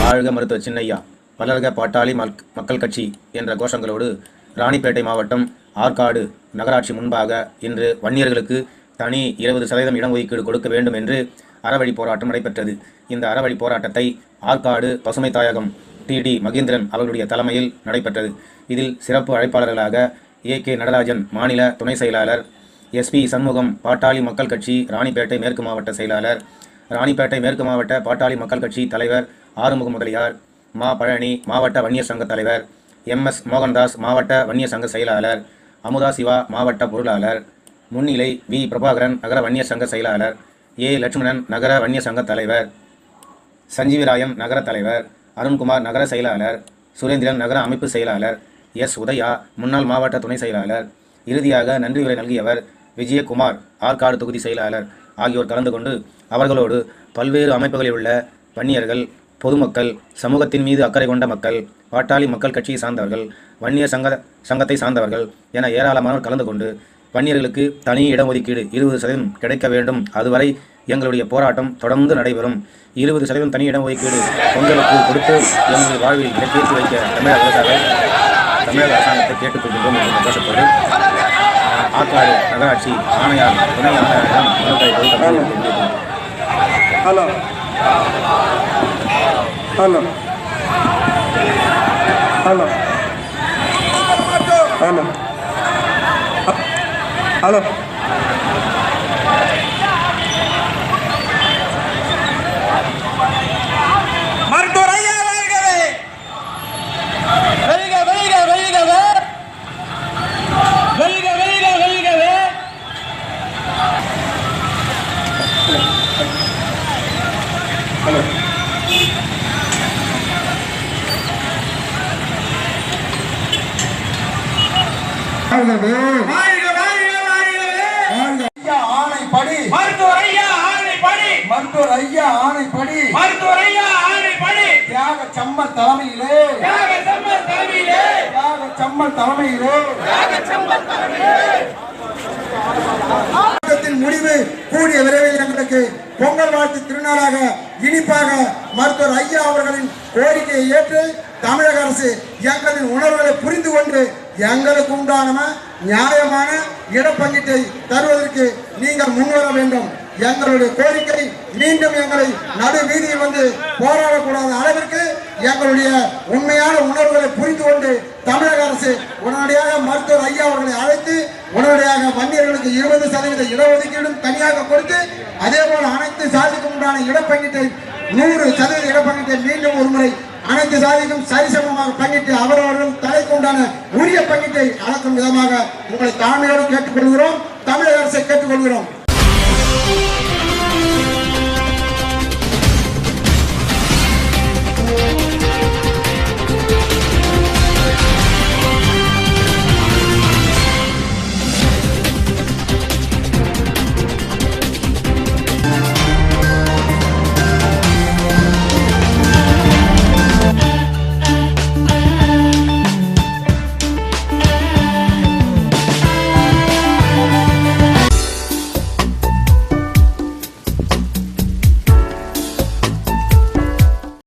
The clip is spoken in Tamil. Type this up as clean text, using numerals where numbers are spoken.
வாழ்க மருத்துவ சின்னையா, வளர்க பாட்டாளி மக்கள் கட்சி என்ற கோஷங்களோடு ராணிப்பேட்டை மாவட்டம் ஆற்காடு நகராட்சி முன்பாக இன்று வன்னியர்களுக்கு தனி 20% இடஒதுக்கீடு கொடுக்க வேண்டும் என்று அறவழி போராட்டம் நடைபெற்றது. இந்த அறவழி போராட்டத்தை ஆற்காடு பசுமை தாயகம் TD மகேந்திரன் அவர்களுடைய தலைமையில் நடைபெற்றது. இதில் சிறப்பு அழைப்பாளர்களாக AK நடராஜன் மாநில துணை செயலாளர், SP சண்முகம் பாட்டாளி மக்கள் கட்சி ராணிப்பேட்டை மேற்கு மாவட்ட செயலாளர், ராணிப்பேட்டை மேற்கு மாவட்ட பாட்டாளி மக்கள் கட்சி தலைவர் ஆறுமுக முதலியார், மா பழனி மாவட்ட வன்னியர் சங்க தலைவர், MS மோகன்தாஸ் மாவட்ட வன்னியர் சங்க செயலாளர், அமுதா சிவா மாவட்ட பொருளாளர், முன்னிலை V பிரபாகரன் நகர வன்னியர் சங்க செயலாளர், A லட்சுமணன் நகர வன்னியர் சங்க தலைவர், சஞ்சீவிராயம் நகர தலைவர், அருண்குமார் நகர செயலாளர், சுரேந்திரன் நகர அமைப்பு செயலாளர், S உதயா முன்னாள் மாவட்ட துணை செயலாளர், இறுதியாக நன்றி உரை நல்கியவர் விஜயகுமார் ஆற்காடு தொகுதி செயலாளர் ஆகியோர் கலந்து கொண்டு அவர்களோடு பல்வேறு அமைப்புகளில் உள்ள வன்னியர்கள், பொதுமக்கள், சமூகத்தின் மீது அக்கறை கொண்ட மக்கள், பாட்டாளி மக்கள் கட்சியை சார்ந்தவர்கள், வன்னியர் சங்கத்தை சார்ந்தவர்கள் என ஏராளமானோர் கலந்து கொண்டு வன்னியர்களுக்கு தனி இடஒதுக்கீடு 20% கிடைக்க வேண்டும், அதுவரை எங்களுடைய போராட்டம் தொடர்ந்து நடைபெறும், 20% தனி இடஒதுக்கீடு பொங்கலுக்கு கொடுத்து எங்களுடைய வாழ்வில் இலக்கேற்றி வைக்க தமிழக அரசாங்கத்தை கேட்டுக்கொள்கின்றோம் என்ற கோஷத்தோடு ஆற்காடு நகராட்சி ஆணையாளர் துணை ஆணையாளரிடம் hello hello hello hello hello மருத்துவர் ஐயா வருகிறே, வெல்க வெல்க வெல்கவே, வெல்க வெல்க வெல்கவே. ஹலோ ஆணைப்படி மருத்துவர் ஐயா ஆணைப்படி, மருத்துவர் ஐயா ஆணைப்படி, மருத்துவர் ஐயா ஆணைப்படி, தியாக சம்மல் தலைமையிலே, தியாக சம்மல் தலைமையிலே, தியாக சம்மல் தலைமையிலே, தியாக சம்மல் தலைமையிலே முடிவு கூடிய விரைவில் எங்களுக்கு பொங்கல் வாழ்த்து திருநாளாக இனிப்பாக மருத்துவர் ஐயா அவர்களின் கோரிக்கையை ஏற்று தமிழக அரசு எங்களின் உணர்வுகளை புரிந்து கொண்டு எங்களுக்கு உண்டான நியாயமான இடப்பங்கீட்டை தருவதற்கு நீங்கள் முன்வர வேண்டும். எங்களுடைய கோரிக்கை மீண்டும் எங்களை நடு வீதியில் வந்து போராடக்கூடாத அளவிற்கு எங்களுடைய உண்மையான உணர்வுகளை புரிந்து கொண்டு தமிழக அரசு உடனடியாக மருத்துவர் ஐயா அவர்களை அழைத்து உடனடியாக வன்னியர்களுக்கு 20% இடஒதுக்கீடும் தனியாக கொடுத்து அதே போல அனைத்து சாதிக்கும் உண்டான இடப்பங்கீட்டை 100% இடப்பங்கீட்டை மீண்டும் ஒருமுறை அனைத்து சாதிக்கும் சரிசமமாக பங்கிட்டு அவரவர்கள் தலைக்கு உண்டான உரிய பங்கீட்டை அளக்கும் விதமாக உங்களை தாழ்மையோடு கேட்டுக்கொள்கிறோம். தமிழக அரசை கேட்டுக்கொள்கிறோம்.